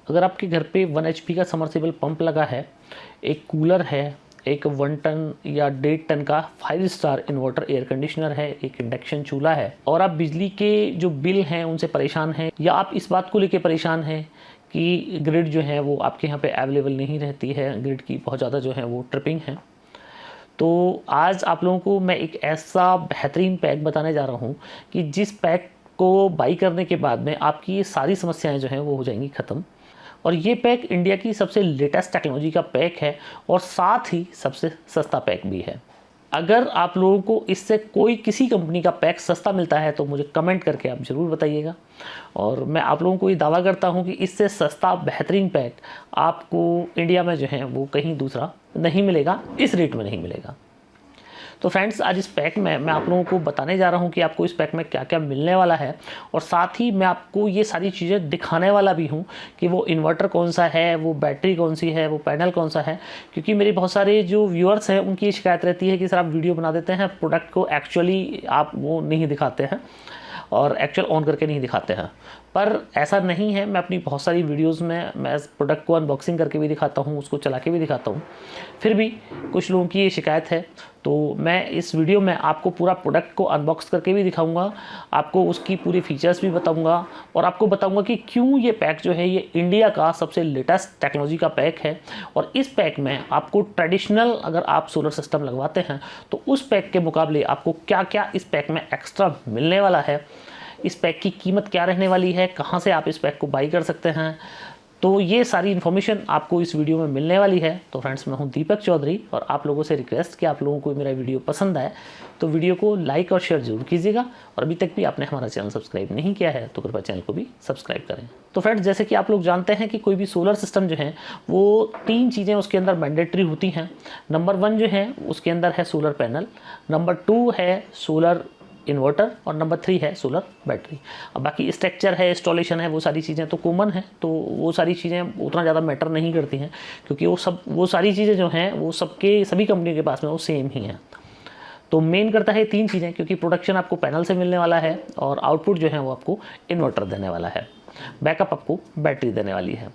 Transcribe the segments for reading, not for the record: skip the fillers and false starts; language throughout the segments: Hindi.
अगर आपके घर पे 1 HP का समरसेबल पंप लगा है, एक कूलर है, एक 1 टन या 1.5 टन का 5 स्टार इन्वर्टर एयर कंडीशनर है, एक इंडक्शन चूल्हा है, और आप बिजली के जो बिल हैं उनसे परेशान हैं, या आप इस बात को लेकर परेशान हैं कि ग्रिड जो है वो आपके यहाँ पे अवेलेबल नहीं रहती है, ग्रिड की बहुत ज़्यादा जो है वो ट्रिपिंग है, तो आज आप लोगों को मैं एक ऐसा बेहतरीन पैक बताने जा रहा हूँ कि जिस पैक को बाई करने के बाद में आपकी ये सारी समस्याएं जो हैं वो हो जाएंगी ख़त्म। और ये पैक इंडिया की सबसे लेटेस्ट टेक्नोलॉजी का पैक है और साथ ही सबसे सस्ता पैक भी है। अगर आप लोगों को इससे कोई किसी कंपनी का पैक सस्ता मिलता है तो मुझे कमेंट करके आप ज़रूर बताइएगा, और मैं आप लोगों को ये दावा करता हूँ कि इससे सस्ता बेहतरीन पैक आपको इंडिया में जो है वो कहीं दूसरा नहीं मिलेगा, इस रेट में नहीं मिलेगा। तो फ्रेंड्स, आज इस पैक में मैं आप लोगों को बताने जा रहा हूँ कि आपको इस पैक में क्या क्या मिलने वाला है, और साथ ही मैं आपको ये सारी चीज़ें दिखाने वाला भी हूँ कि वो इन्वर्टर कौन सा है, वो बैटरी कौन सी है, वो पैनल कौन सा है। क्योंकि मेरे बहुत सारे जो व्यूअर्स हैं उनकी शिकायत रहती है कि सर आप वीडियो बना देते हैं, प्रोडक्ट को एक्चुअली आप वो नहीं दिखाते हैं और एक्चुअल ऑन करके नहीं दिखाते हैं, पर ऐसा नहीं है। मैं अपनी बहुत सारी वीडियोस में मैं प्रोडक्ट को अनबॉक्सिंग करके भी दिखाता हूँ, उसको चला के भी दिखाता हूँ, फिर भी कुछ लोगों की ये शिकायत है। तो मैं इस वीडियो में आपको पूरा प्रोडक्ट को अनबॉक्स करके भी दिखाऊंगा, आपको उसकी पूरी फीचर्स भी बताऊंगा, और आपको बताऊंगा कि क्यों ये पैक जो है ये इंडिया का सबसे लेटेस्ट टेक्नोलॉजी का पैक है। और इस पैक में आपको ट्रेडिशनल अगर आप सोलर सिस्टम लगवाते हैं तो उस पैक के मुकाबले आपको क्या क्या इस पैक में एक्स्ट्रा मिलने वाला है, इस पैक की कीमत क्या रहने वाली है, कहाँ से आप इस पैक को बाई कर सकते हैं, तो ये सारी इन्फॉर्मेशन आपको इस वीडियो में मिलने वाली है। तो फ्रेंड्स, मैं हूं दीपक चौधरी और आप लोगों से रिक्वेस्ट कि आप लोगों को मेरा वीडियो पसंद आए तो वीडियो को लाइक और शेयर जरूर कीजिएगा, और अभी तक भी आपने हमारा चैनल सब्सक्राइब नहीं किया है तो कृपया चैनल को भी सब्सक्राइब करें। तो फ्रेंड्स, जैसे कि आप लोग जानते हैं कि कोई भी सोलर सिस्टम जो है वो 3 चीज़ें उसके अंदर मैंडेटरी होती हैं। नंबर 1 जो है उसके अंदर है सोलर पैनल, नंबर 2 है सोलर इन्वर्टर, और नंबर 3 है सोलर बैटरी। अब बाकी स्ट्रक्चर है, इंस्टॉलेशन है, वो सारी चीज़ें तो कॉमन है, तो वो सारी चीज़ें उतना ज़्यादा मैटर नहीं करती हैं, क्योंकि वो सारी चीज़ें जो हैं वो सभी कंपनियों के पास में वो सेम ही हैं। तो मेन करता है 3 चीज़ें, क्योंकि प्रोडक्शन आपको पैनल से मिलने वाला है और आउटपुट जो है वो आपको इन्वर्टर देने वाला है, बैकअप आपको बैटरी देने वाली है।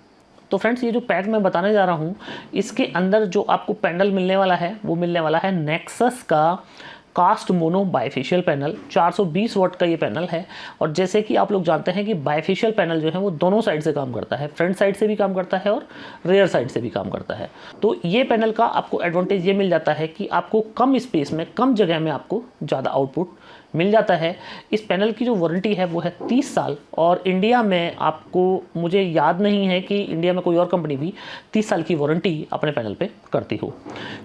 तो फ्रेंड्स, ये जो पैक मैं बताने जा रहा हूँ इसके अंदर जो आपको पैनल मिलने वाला है वो मिलने वाला है नेक्सस का कास्ट मोनो बाइफेशियल पैनल। 420 वाट का ये पैनल है, और जैसे कि आप लोग जानते हैं कि बाइफेशियल पैनल जो है वो दोनों साइड से काम करता है, फ्रंट साइड से भी काम करता है और रियर साइड से भी काम करता है। तो ये पैनल का आपको एडवांटेज ये मिल जाता है कि आपको कम स्पेस में, कम जगह में आपको ज़्यादा आउटपुट मिल जाता है। इस पैनल की जो वारंटी है वो है 30 साल, और इंडिया में आपको, मुझे याद नहीं है कि इंडिया में कोई और कंपनी भी 30 साल की वारंटी अपने पैनल पे करती हो,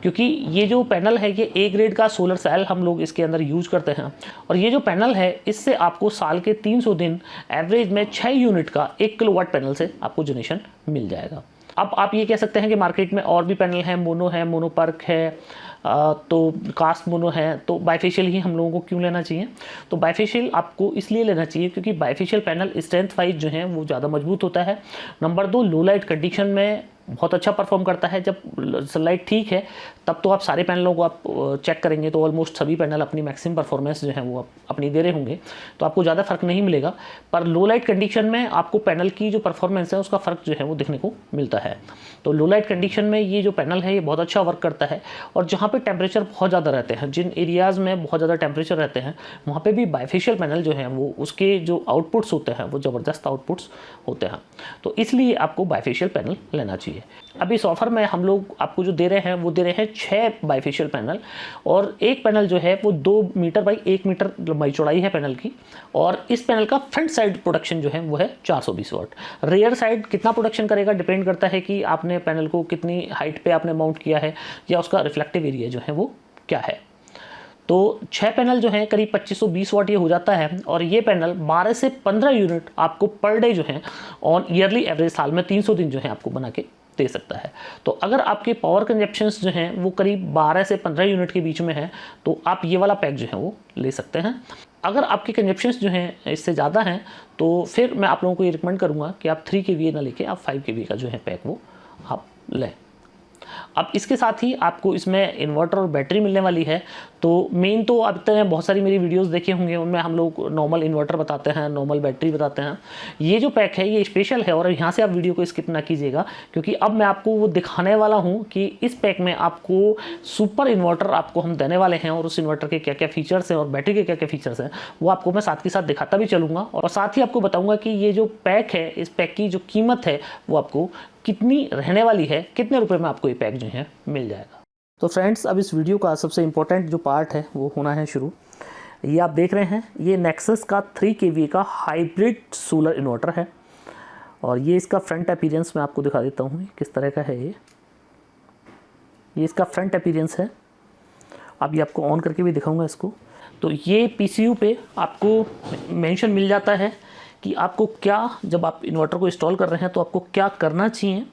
क्योंकि ये जो पैनल है ये A ग्रेड का सोलर सेल हम लोग इसके अंदर यूज करते हैं। और ये जो पैनल है इससे आपको साल के 300 दिन एवरेज में 6 यूनिट का 1 किलोवाट पैनल से आपको जनरेशन मिल जाएगा। अब आप ये कह सकते हैं कि मार्केट में और भी पैनल हैं, मोनो है, मोनोपर्क है, तो कास्ट मोनो है, तो बाइफेशियल ही हम लोगों को क्यों लेना चाहिए? तो बाइफेशियल आपको इसलिए लेना चाहिए क्योंकि बाइफेशियल पैनल स्ट्रेंथ वाइज जो है वो ज़्यादा मजबूत होता है। नंबर 2, लो लाइट कंडीशन में बहुत अच्छा परफॉर्म करता है। जब सनलाइट ठीक है तब तो आप सारे पैनलों को आप चेक करेंगे तो ऑलमोस्ट सभी पैनल अपनी मैक्सिमम परफॉर्मेंस जो है वो अपनी दे रहे होंगे, तो आपको ज़्यादा फर्क नहीं मिलेगा। पर लो लाइट कंडीशन में आपको पैनल की जो परफॉर्मेंस है उसका फ़र्क जो है वो देखने को मिलता है। तो लो लाइट कंडीशन में ये जो पैनल है ये बहुत अच्छा वर्क करता है, और जहाँ पे टेम्परेचर बहुत ज़्यादा रहते हैं, जिन एरियाज़ में बहुत ज़्यादा टेम्परेचर रहते हैं वहाँ पे भी बाइफेशियल पैनल जो है वो उसके जो आउटपुट्स होते हैं वो ज़बरदस्त आउटपुट्स होते हैं। तो इसलिए आपको बाइफेशियल पैनल लेना चाहिए। अब इस ऑफर में हम लोग आपको जो दे रहे हैं वो दे रहे हैं 6 बाइफेशियल पैनल, और एक पैनल जो है वो 2 मीटर बाई 1 मीटर लंबाई चौड़ाई है पैनल की, और इस पैनल का फ्रंट साइड प्रोडक्शन जो है वो है 420 वाट। रियर साइड कितना प्रोडक्शन करेगा डिपेंड करता है कि आपने पैनल को कितनी हाइट पे आपने माउंट किया है या उसका रिफ्लेक्टिव एरिया जो है वो क्या है। तो 6 पैनल जो है करीब 2520 वाट ये हो जाता है, और ये पैनल 12 से 15 यूनिट आपको पर डे जो है ऑन ईयरली एवरेज साल में 300 दिन जो है आपको बना के दे सकता है। तो अगर आपके पावर कंजप्शंस जो हैं वो करीब 12 से 15 यूनिट के बीच में है तो आप ये वाला पैक जो है वो ले सकते हैं। अगर आपके कंजप्शंस जो हैं इससे ज़्यादा हैं तो फिर मैं आप लोगों को ये रिकमेंड करूँगा कि आप 3 kVA ना लेके आप 5 kVA का जो है पैक वो आप लें। अब इसके साथ ही आपको इसमें इन्वर्टर और बैटरी मिलने वाली है। तो मेन तो अब तक बहुत सारी मेरी वीडियोस देखे होंगे, उनमें हम लोग नॉर्मल इन्वर्टर बताते हैं, नॉर्मल बैटरी बताते हैं। ये जो पैक है ये स्पेशल है और यहाँ से आप वीडियो को स्किप ना कीजिएगा, क्योंकि अब मैं आपको वो दिखाने वाला हूँ कि इस पैक में आपको सुपर इन्वर्टर आपको हम देने वाले हैं और उस इन्वर्टर के क्या क्या फीचर्स हैं और बैटरी के क्या क्या फीचर्स हैं वो आपको मैं साथ के साथ दिखाता भी चलूँगा। और साथ ही आपको बताऊँगा कि ये जो पैक है, इस पैक की जो कीमत है वो आपको कितनी रहने वाली है, कितने रुपए में आपको ये पैक जो है मिल जाएगा। तो फ्रेंड्स, अब इस वीडियो का सबसे इम्पोर्टेंट जो पार्ट है वो होना है शुरू। ये आप देख रहे हैं, ये नेक्सस का 3 kVA का हाइब्रिड सोलर इन्वर्टर है और ये इसका फ्रंट अपीयरेंस मैं आपको दिखा देता हूँ किस तरह का है। ये इसका फ्रंट अपीयरेंस है। अभी आपको ऑन करके भी दिखाऊंगा इसको। तो ये पीसीयू पे आपको मेंशन मिल जाता है कि आपको क्या, जब आप इन्वर्टर को इंस्टॉल कर रहे हैं तो आपको क्या करना चाहिए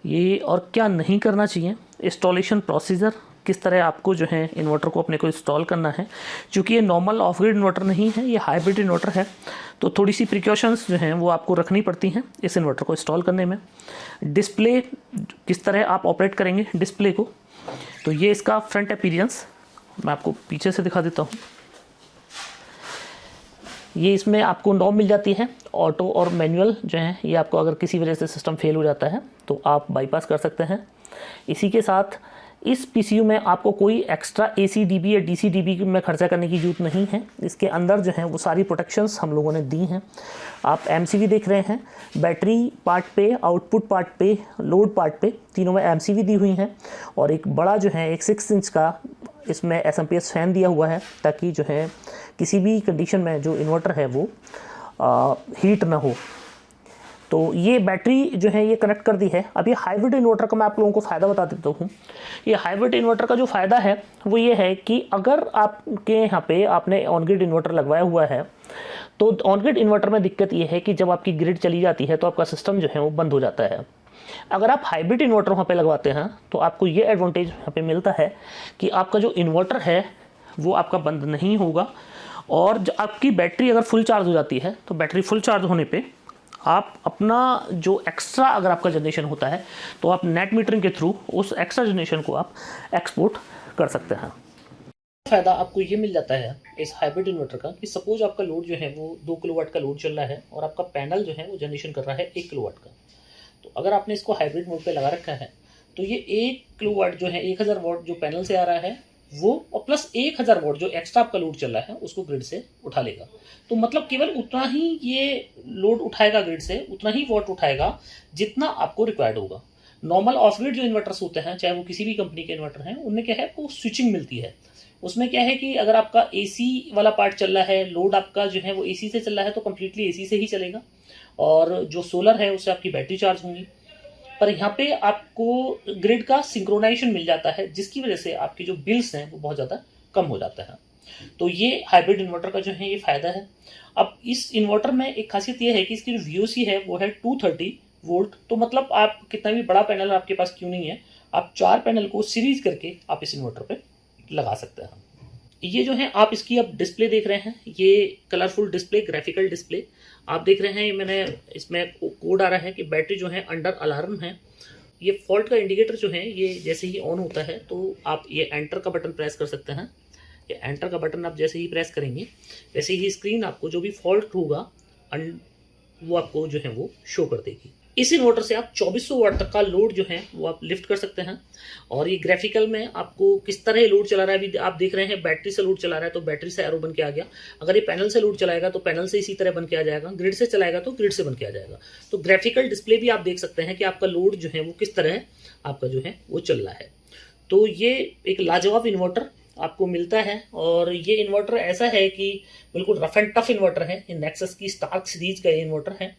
ये और क्या नहीं करना चाहिए। इंस्टॉलेशन प्रोसीजर, किस तरह आपको जो है इन्वर्टर को अपने को इंस्टॉल करना है। चूँकि ये नॉर्मल ऑफ ग्रिड इन्वर्टर नहीं है, ये हाइब्रिड इन्वर्टर है, तो थोड़ी सी प्रिकॉशंस जो हैं वो आपको रखनी पड़ती हैं इस इन्वर्टर को इंस्टॉल करने में। डिस्प्ले, किस तरह आप ऑपरेट करेंगे डिस्प्ले को। तो ये इसका फ्रंट अपीयरेंस मैं आपको पीछे से दिखा देता हूँ। ये इसमें आपको नॉब मिल जाती है, ऑटो और मैनुअल जो है ये आपको अगर किसी वजह से सिस्टम फेल हो जाता है तो आप बाईपास कर सकते हैं। इसी के साथ इस पीसीयू में आपको कोई एक्स्ट्रा एसी-डीबी या डीसी-डीबी में खर्चा करने की ज़रूरत नहीं है। इसके अंदर जो है वो सारी प्रोटेक्शंस हम लोगों ने दी हैं। आप एमसीवी देख रहे हैं, बैटरी पार्ट पे, आउटपुट पार्ट पे, लोड पार्ट पे, तीनों में एमसीवी दी हुई हैं और एक बड़ा जो है एक 6 इंच का इसमें एसएमपीएस फैन दिया हुआ है ताकि जो है किसी भी कंडीशन में जो इन्वर्टर है वो हीट ना हो। तो ये बैटरी जो है ये कनेक्ट कर दी है। अब ये हाइब्रिड इन्वर्टर का मैं आप लोगों को फ़ायदा बता देता हूँ। ये हाइब्रिड इन्वर्टर का जो फ़ायदा है वो ये है कि अगर आपके यहाँ पे आपने ऑन ग्रिड इन्वर्टर लगवाया हुआ है तो ऑन ग्रिड इन्वर्टर में दिक्कत ये है कि जब आपकी ग्रिड चली जाती है तो आपका सिस्टम जो है वो बंद हो जाता है। अगर आप हाइब्रिड इन्वर्टर वहाँ पे लगवाते हैं तो आपको ये एडवांटेज यहाँ पे मिलता है कि आपका जो इन्वर्टर है वो आपका बंद नहीं होगा और जो आपकी बैटरी अगर फुल चार्ज हो जाती है तो बैटरी फुल चार्ज होने पे आप अपना जो एक्स्ट्रा अगर आपका जनरेशन होता है तो आप नेट मीटरिंग के थ्रू उस एक्स्ट्रा जनरेशन को आप एक्सपोर्ट कर सकते हैं। फ़ायदा आपको ये मिल जाता है इस हाइब्रिड इन्वर्टर का कि सपोज आपका लोड जो है वो 2 किलोवाट का लोड चल रहा है और आपका पैनल जो है वो जनरेशन कर रहा है 1 किलोवाट का। तो अगर आपने इसको हाइब्रिड मोड पे लगा रखा है तो ये 1 किलोवाट जो है 1000 वाट जो पैनल से आ रहा है वो और प्लस 1000 वाट जो एक्स्ट्रा आपका लोड चल रहा है उसको ग्रिड से उठा लेगा। तो मतलब केवल उतना ही ये लोड उठाएगा ग्रिड से, उतना ही वाट उठाएगा जितना आपको रिक्वायर्ड होगा। नॉर्मल ऑफ ग्रिड जो इन्वर्टर्स होते हैं, चाहे वो किसी भी कंपनी के इन्वर्टर हैं, उनमें क्या है आपको स्विचिंग मिलती है। उसमें क्या है कि अगर आपका एसी वाला पार्ट चल रहा है, लोड आपका जो है वो एसी से चल रहा है तो कम्प्लीटली एसी से ही चलेगा और जो सोलर है उससे आपकी बैटरी चार्ज होंगी। पर यहाँ पे आपको ग्रिड का सिंक्रोनाइजेशन मिल जाता है जिसकी वजह से आपके जो बिल्स हैं वो बहुत ज़्यादा कम हो जाता है। तो ये हाइब्रिड इन्वर्टर का जो है ये फ़ायदा है। अब इस इन्वर्टर में एक खासियत ये है कि इसकी जो वीओसी है वो है 230 वोल्ट। तो मतलब आप कितना भी बड़ा पैनल आपके पास क्यों नहीं है, आप 4 पैनल को सीरीज करके आप इस इन्वर्टर पे लगा सकते हैं। ये जो है आप इसकी अब डिस्प्ले देख रहे हैं, ये कलरफुल डिस्प्ले, ग्राफिकल डिस्प्ले आप देख रहे हैं। ये मैंने इसमें कोड आ रहा है कि बैटरी जो है अंडर अलार्म है। ये फॉल्ट का इंडिकेटर जो है ये जैसे ही ऑन होता है तो आप ये एंटर का बटन प्रेस कर सकते हैं। ये एंटर का बटन आप जैसे ही प्रेस करेंगे वैसे ही स्क्रीन आपको जो भी फॉल्ट होगा वो आपको जो है वो शो कर देगी। इस इन्वर्टर से आप 2400 वाट तक का लोड जो है वो आप लिफ्ट कर सकते हैं। और ये ग्राफिकल में आपको किस तरह लोड चला रहा है अभी आप देख रहे हैं। बैटरी से लोड चला रहा है तो बैटरी से एरो बन के आ गया। अगर ये पैनल से लोड चलाएगा तो पैनल से इसी तरह बन के आ जाएगा। ग्रिड से चलाएगा तो ग्रिड से बन के आ जाएगा। तो ग्राफिकल डिस्प्ले भी आप देख सकते हैं कि आपका लोड जो है वो किस तरह आपका जो है वो चल रहा है। तो ये एक लाजवाब इन्वर्टर आपको मिलता है और ये इन्वर्टर ऐसा है कि बिल्कुल रफ एंड टफ इन्वर्टर है। ये नेक्सस की स्टार्क सीरीज का ये इन्वर्टर है।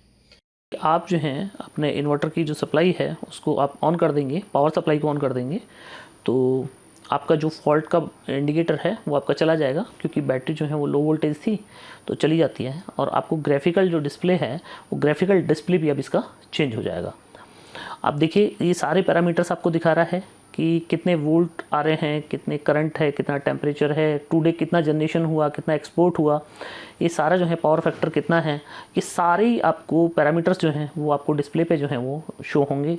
आप जो हैं अपने इन्वर्टर की जो सप्लाई है उसको आप ऑन कर देंगे, पावर सप्लाई को ऑन कर देंगे तो आपका जो फॉल्ट का इंडिकेटर है वो आपका चला जाएगा, क्योंकि बैटरी जो है वो लो वोल्टेज थी तो चली जाती है। और आपको ग्राफिकल जो डिस्प्ले है वो ग्राफिकल डिस्प्ले भी अब इसका चेंज हो जाएगा। आप देखिए ये सारे पैरामीटर्स आपको दिखा रहा है कि कितने वोल्ट आ रहे हैं, कितने करंट है, कितना टेम्परेचर है, टुडे कितना जनरेशन हुआ, कितना एक्सपोर्ट हुआ, ये सारा जो है पावर फैक्टर कितना है, ये सारे आपको पैरामीटर्स जो हैं वो आपको डिस्प्ले पे जो हैं वो शो होंगे।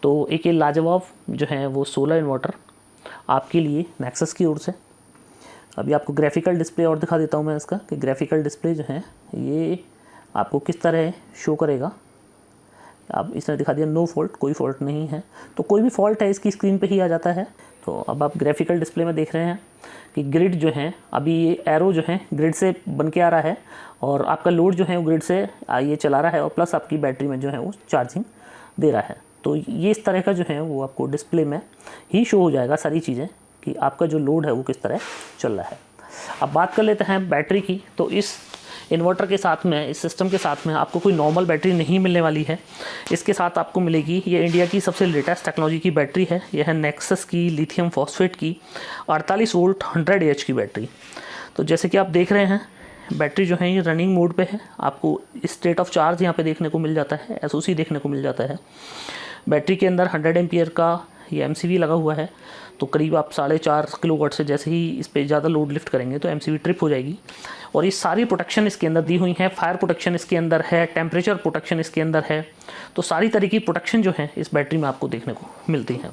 तो एक ये लाजवाब जो है वो सोलर इन्वर्टर आपके लिए नेक्सस की ओर से। अभी आपको ग्राफिकल डिस्प्ले और दिखा देता हूँ मैं इसका, कि ग्राफिकल डिस्प्ले जो है ये आपको किस तरह शो करेगा। अब इसने दिखा दिया नो फॉल्ट, कोई फॉल्ट नहीं है, तो कोई भी फॉल्ट है इसकी स्क्रीन पे ही आ जाता है। तो अब आप ग्राफिकल डिस्प्ले में देख रहे हैं कि ग्रिड जो है, अभी ये एरो जो है ग्रिड से बन के आ रहा है और आपका लोड जो है वो ग्रिड से ये चला रहा है और प्लस आपकी बैटरी में जो है वो चार्जिंग दे रहा है। तो ये इस तरह का जो है वो आपको डिस्प्ले में ही शो हो जाएगा सारी चीज़ें कि आपका जो लोड है वो किस तरह चल रहा है। अब बात कर लेते हैं बैटरी की। तो इस इन्वर्टर के साथ में, इस सिस्टम के साथ में आपको कोई नॉर्मल बैटरी नहीं मिलने वाली है। इसके साथ आपको मिलेगी ये इंडिया की सबसे लेटेस्ट टेक्नोलॉजी की बैटरी है। यह है नेक्सस की लिथियम फॉस्फेट की 48 वोल्ट 100 AH की बैटरी। तो जैसे कि आप देख रहे हैं बैटरी जो है ये रनिंग मोड पे है। आपको स्टेट ऑफ चार्ज यहाँ पे देखने को मिल जाता है, SOC देखने को मिल जाता है। बैटरी के अंदर 100 एम्पियर का ये MCV लगा हुआ है। तो करीब आप 4.5 किलोवाट से जैसे ही इस पर ज़्यादा लोड लिफ्ट करेंगे तो MCV ट्रिप हो जाएगी। और ये सारी प्रोटेक्शन इसके अंदर दी हुई है। फायर प्रोटेक्शन इसके अंदर है, टेम्परेचर प्रोटेक्शन इसके अंदर है। तो सारी तरह की प्रोटेक्शन जो है इस बैटरी में आपको देखने को मिलती है।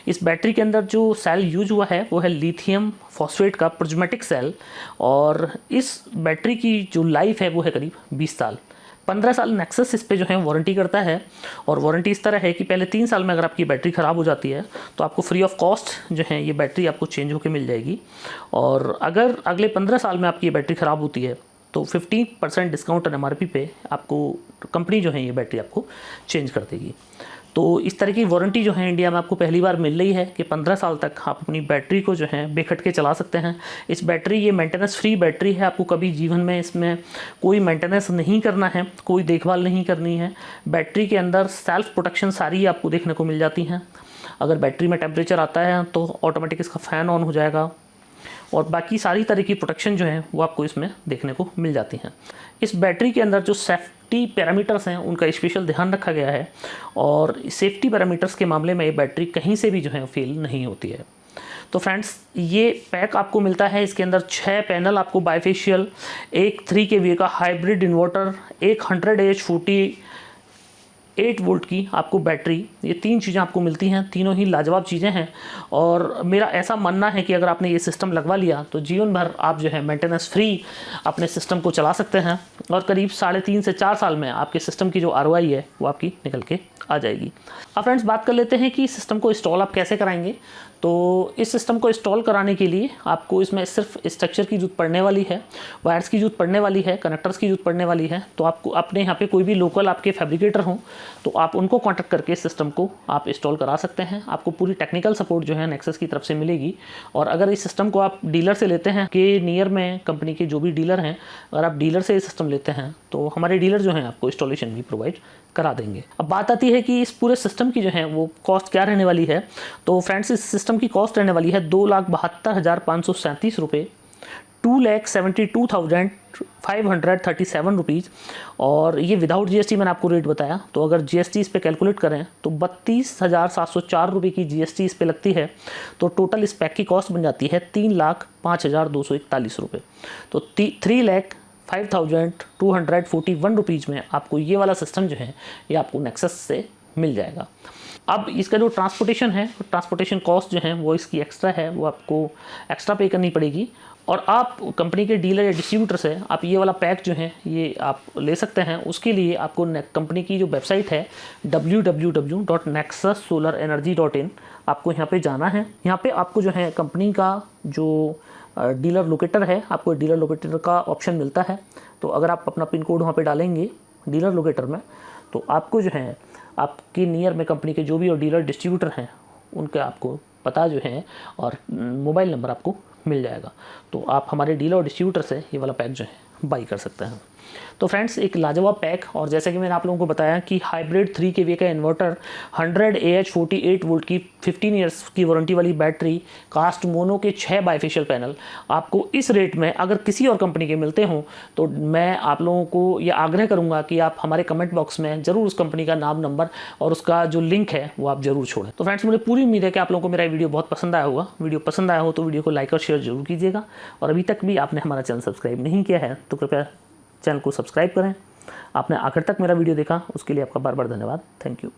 इस बैटरी के अंदर जो सेल यूज हुआ है वो है लिथियम फॉस्फेट का प्रिज्मेटिक सेल। और इस बैटरी की जो लाइफ है वो है करीब 20 साल। 15 साल नेक्सस इस पे जो है वारंटी करता है। और वारंटी इस तरह है कि पहले 3 साल में अगर आपकी बैटरी ख़राब हो जाती है तो आपको फ्री ऑफ कॉस्ट जो है ये बैटरी आपको चेंज होकर मिल जाएगी। और अगर अगले 15 साल में आपकी ये बैटरी ख़राब होती है तो 50% डिस्काउंट MRP पे आपको कंपनी जो है ये बैटरी आपको चेंज कर देगी। तो इस तरह की वारंटी जो है इंडिया में आपको पहली बार मिल रही है कि 15 साल तक आप अपनी बैटरी को जो है बेखटके चला सकते हैं। इस बैटरी ये मेंटेनेंस फ्री बैटरी है। आपको कभी जीवन में इसमें कोई मेंटेनेंस नहीं करना है, कोई देखभाल नहीं करनी है। बैटरी के अंदर सेल्फ प्रोटेक्शन सारी आपको देखने को मिल जाती हैं। अगर बैटरी में टेम्परेचर आता है तो ऑटोमेटिक इसका फ़ैन ऑन हो जाएगा और बाकी सारी तरह की प्रोटेक्शन जो है वो आपको इसमें देखने को मिल जाती हैं। इस बैटरी के अंदर जो सेफ्टी पैरामीटर्स हैं उनका स्पेशल ध्यान रखा गया है और सेफ्टी पैरामीटर्स के मामले में ये बैटरी कहीं से भी जो है फेल नहीं होती है। तो फ्रेंड्स ये पैक आपको मिलता है। इसके अंदर 6 पैनल आपको बाइफेशियल, एक 3 kVA का हाइब्रिड इन्वर्टर, एक 100 AH 48 वोल्ट की आपको बैटरी, ये 3 चीज़ें आपको मिलती हैं। तीनों ही लाजवाब चीज़ें हैं और मेरा ऐसा मानना है कि अगर आपने ये सिस्टम लगवा लिया तो जीवन भर आप जो है मेंटेनेंस फ्री अपने सिस्टम को चला सकते हैं और करीब 3.5 से 4 साल में आपके सिस्टम की जो ROI है वो आपकी निकल के आ जाएगी। अब फ्रेंड्स बात कर लेते हैं कि सिस्टम को इंस्टॉल आप कैसे कराएंगे। तो इस सिस्टम को इंस्टॉल कराने के लिए आपको इसमें सिर्फ स्ट्रक्चर की जरूरत पड़ने वाली है, वायर्स की जरूरत पड़ने वाली है, कनेक्टर्स की जरूरत पड़ने वाली है। तो आपको अपने यहाँ पे कोई भी लोकल आपके फैब्रिकेटर हों तो आप उनको कॉन्टैक्ट करके सिस्टम को आप इंस्टॉल करा सकते हैं। आपको पूरी टेक्निकल सपोर्ट जो है नेक्सस की तरफ से मिलेगी। और अगर इस सिस्टम को आप डीलर से लेते हैं कि नियर में कंपनी के जो भी डीलर हैं, अगर आप डीलर से ये सिस्टम लेते हैं तो हमारे डीलर जो हैं आपको इंस्टॉलेशन भी प्रोवाइड करा देंगे। अब बात आती है कि इस पूरे सिस्टम की जो है वो कॉस्ट क्या रहने वाली है। तो फ्रेंड्स इस सिस्टम की कॉस्ट रहने वाली है 2,72,537 रुपये, 2,72,537 रुपीज़। और ये विदाउट GST मैंने आपको रेट बताया। तो अगर GST इस पे कैलकुलेट करें तो 32,704 रुपये की GST इस पे लगती है। तो टोटल इस पैक की कॉस्ट बन जाती है 3,05,241 रुपये। तो 3,05,241 रुपीज़ में आपको ये वाला सिस्टम जो है ये आपको नेक्सस से मिल जाएगा। अब इसका जो ट्रांसपोर्टेशन है, ट्रांसपोर्टेशन कॉस्ट जो है वो इसकी एक्स्ट्रा है, वो आपको एक्स्ट्रा पे करनी पड़ेगी। और आप कंपनी के डीलर या डिस्ट्रीब्यूटर से आप ये वाला पैक जो है ये आप ले सकते हैं। उसके लिए आपको कंपनी की जो वेबसाइट है www.nexussolarenergy.in आपको यहाँ पे जाना है। यहाँ पे आपको जो है कंपनी का जो डीलर लोकेटर है, आपको डीलर लोकेटर का ऑप्शन मिलता है। तो अगर आप अपना पिन कोड वहाँ पे डालेंगे डीलर लोकेटर में तो आपको जो है आपके नियर में कंपनी के जो भी और डीलर डिस्ट्रीब्यूटर हैं उनका आपको पता जो है और मोबाइल नंबर आपको मिल जाएगा। तो आप हमारे डीलर और डिस्ट्रीब्यूटर से ये वाला पैक जो है बाई कर सकते हैं। तो फ्रेंड्स एक लाजवाब पैक। और जैसे कि मैंने आप लोगों को बताया कि हाइब्रिड 3 kVA का इन्वर्टर, 100 AH 48 वोल्ट की 15 ईयर्स की वारंटी वाली बैटरी, कास्ट मोनो के 6 बाइफेशियल पैनल आपको इस रेट में अगर किसी और कंपनी के मिलते हों तो मैं आप लोगों को ये आग्रह करूंगा कि आप हमारे कमेंट बॉक्स में ज़रूर उस कंपनी का नाम, नंबर और उसका जो लिंक है वो आप ज़रूर छोड़ें। तो फ्रेंड्स मुझे पूरी उम्मीद है कि आप लोगों को मेरा वीडियो बहुत पसंद आया होगा। वीडियो पसंद आया हो तो वीडियो को लाइक और शेयर जरूर कीजिएगा। और अभी तक भी आपने हमारा चैनल सब्सक्राइब नहीं किया है तो कृपया चैनल को सब्सक्राइब करें। आपने आखिर तक मेरा वीडियो देखा उसके लिए आपका बार बार धन्यवाद। Thank you.